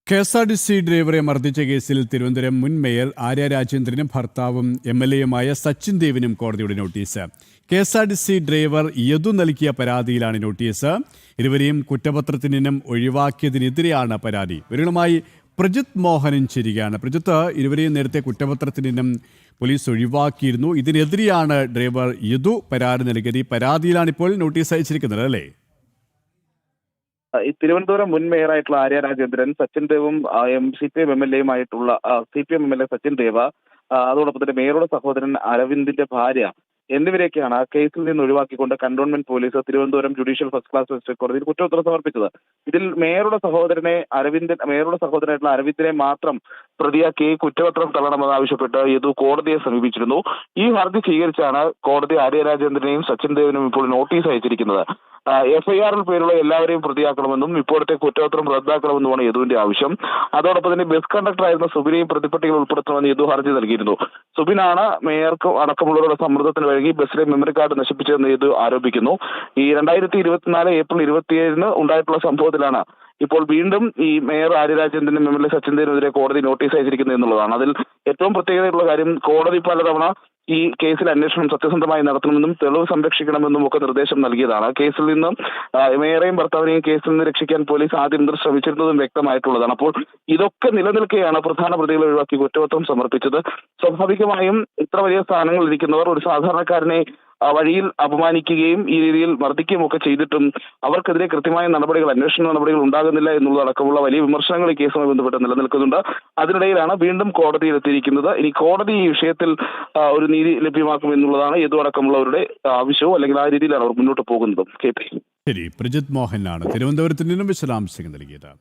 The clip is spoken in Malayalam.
കെ.എസ്.ആർ.ടി.സി ഡ്രൈവറെ മർദ്ദിച്ച കേസിൽ തിരുവനന്തപുരം മുൻ മേയർ ആര്യ രാജേന്ദ്രനും ഭർത്താവും എം.എൽ.എയുമായ സച്ചിൻ ദേവിനും കോടതിയുടെ നോട്ടീസ്. കെ.എസ്.ആർ.ടി.സി ഡ്രൈവർ യദു നൽകിയ പരാതിയിലാണ് നോട്ടീസ്. ഇരുവരെയും കുറ്റപത്രത്തിൽ നിന്നും ഒഴിവാക്കിയതിനെതിരെയാണ് പരാതി. ഇവരുമായി പ്രജിത്ത് മോഹനൻ ചേരുകയാണ്. പ്രജിത്ത്, ഇരുവരെയും നേരത്തെ കുറ്റപത്രത്തിൽ നിന്നും പോലീസ് ഒഴിവാക്കിയിരുന്നു. ഇതിനെതിരെയാണ് ഡ്രൈവർ യദു പരാതി നൽകിയത്. ഈ പരാതിയിലാണ് ഇപ്പോൾ നോട്ടീസ് അയച്ചിരിക്കുന്നത്, അല്ലേ? ഈ തിരുവനന്തപുരം മുൻ മേയറായിട്ടുള്ള ആര്യ രാജേന്ദ്രൻ, സച്ചിൻ ദേവും CPM MLA ആയിട്ടുള്ള CPM MLA സച്ചിൻ ദേവ്, അതോടൊപ്പം തന്നെ മേയറുടെ സഹോദരൻ അരവിന്ദിന്റെ ഭാര്യ എന്നിവരെയൊക്കെയാണ് കേസിൽ നിന്ന് ഒഴിവാക്കിക്കൊണ്ട് cantonment police Thiruvananthapuram judicial first class magistrate കോടതിയിൽ കുറ്റപത്രം സമർപ്പിച്ചത്. ഇതിൽ മേയറുടെ സഹോദരനായിട്ടുള്ള അരവിന്ദിനെ മാത്രം പ്രതിയാക്കി കുറ്റപത്രം തള്ളണമെന്ന് ആവശ്യപ്പെട്ട് യദു കോടതിയെ സമീപിച്ചിരുന്നു. ഈ ഹർജി സ്വീകരിച്ചാണ് കോടതി ആര്യ രാജേന്ദ്രനെയും സച്ചിൻ ദേവിനും ഇപ്പോൾ നോട്ടീസ് അയച്ചിരിക്കുന്നത്. FIR-ൽ പേരുള്ള എല്ലാവരെയും പ്രതിയാക്കണമെന്നും ഇപ്പോഴത്തെ കുറ്റപത്രം റദ്ദാക്കണമെന്നുമാണ് യദുവിന്റെ ആവശ്യം. അതോടൊപ്പം തന്നെ ബസ് കണ്ടക്ടറായിരുന്ന സുബിനെയും പ്രതിപട്ടികയിൽ ഉൾപ്പെടുത്തണമെന്ന് യദു ഹർജി നൽകിയിരുന്നു. സുബിനാണ് മേയർക്ക് അടക്കമുള്ളവരുടെ സമ്മർദ്ദത്തിന് വഴങ്ങി ബസ്സിലെ മെമ്മറി കാർഡ് നശിപ്പിച്ചതെന്ന് യദു ആരോപിക്കുന്നു. ഈ 2024 ഏപ്രിൽ 27 ഉണ്ടായിട്ടുള്ള സംഭവത്തിലാണ് ഇപ്പോൾ വീണ്ടും ഈ മേയർ ആര്യ രാജേന്ദ്രനും MLA സച്ചിൻ ദേവിനെതിരെ കോടതി നോട്ടീസ് അയച്ചിരിക്കുന്നത് എന്നുള്ളതാണ്. അതിൽ ഏറ്റവും പ്രത്യേകതയുള്ള കാര്യം, കോടതി പലതവണ ഈ കേസിൽ അന്വേഷണം സത്യസന്ധമായി നടത്തണമെന്നും തെളിവ് സംരക്ഷിക്കണമെന്നും ഒക്കെ നിർദ്ദേശം നൽകിയതാണ്. കേസിൽ നിന്ന് മേയറെയും ഭർത്താവിനെയും കേസിൽ നിന്ന് രക്ഷിക്കാൻ പോലീസ് ആദ്യം മുതൽ ശ്രമിച്ചിരുന്നതും വ്യക്തമായിട്ടുള്ളതാണ്. അപ്പോൾ ഇതൊക്കെ നിലനിൽക്കെയാണ് പ്രധാന പ്രതികളെ ഒഴിവാക്കി കുറ്റപത്രം സമർപ്പിച്ചത്. സ്വാഭാവികമായും ഇത്ര വലിയ സ്ഥാനങ്ങളിൽ ഇരിക്കുന്നവർ ഒരു സാധാരണക്കാരനെ വഴിയിൽ അപമാനിക്കുകയും ഈ രീതിയിൽ മർദ്ദിക്കുകയും ഒക്കെ ചെയ്തിട്ടും അവർക്കെതിരെ കൃത്യമായ അന്വേഷണ നടപടികൾ ഉണ്ടാകുന്നില്ല എന്നുള്ളതടക്കമുള്ള വലിയ വിമർശനങ്ങൾ ഈ കേസുമായി ബന്ധപ്പെട്ട് നിലനിൽക്കുന്നുണ്ട്. അതിനിടയിലാണ് വീണ്ടും കോടതിയിൽ എത്തിയിരിക്കുന്നത്. ഇനി കോടതി ഈ വിഷയത്തിൽ ഒരു നീതി ലഭ്യമാക്കും എന്നുള്ളതാണ് യദു അടക്കമുള്ളവരുടെ ആവശ്യവും, അല്ലെങ്കിൽ ആ രീതിയിലാണ് അവർ മുന്നോട്ട് പോകുന്നതും. ശരി, പ്രജിത്ത് മോഹനാണ് തിരുവനന്തപുരത്ത് നിന്നും വിശദാംശങ്ങൾ നൽകിയത്.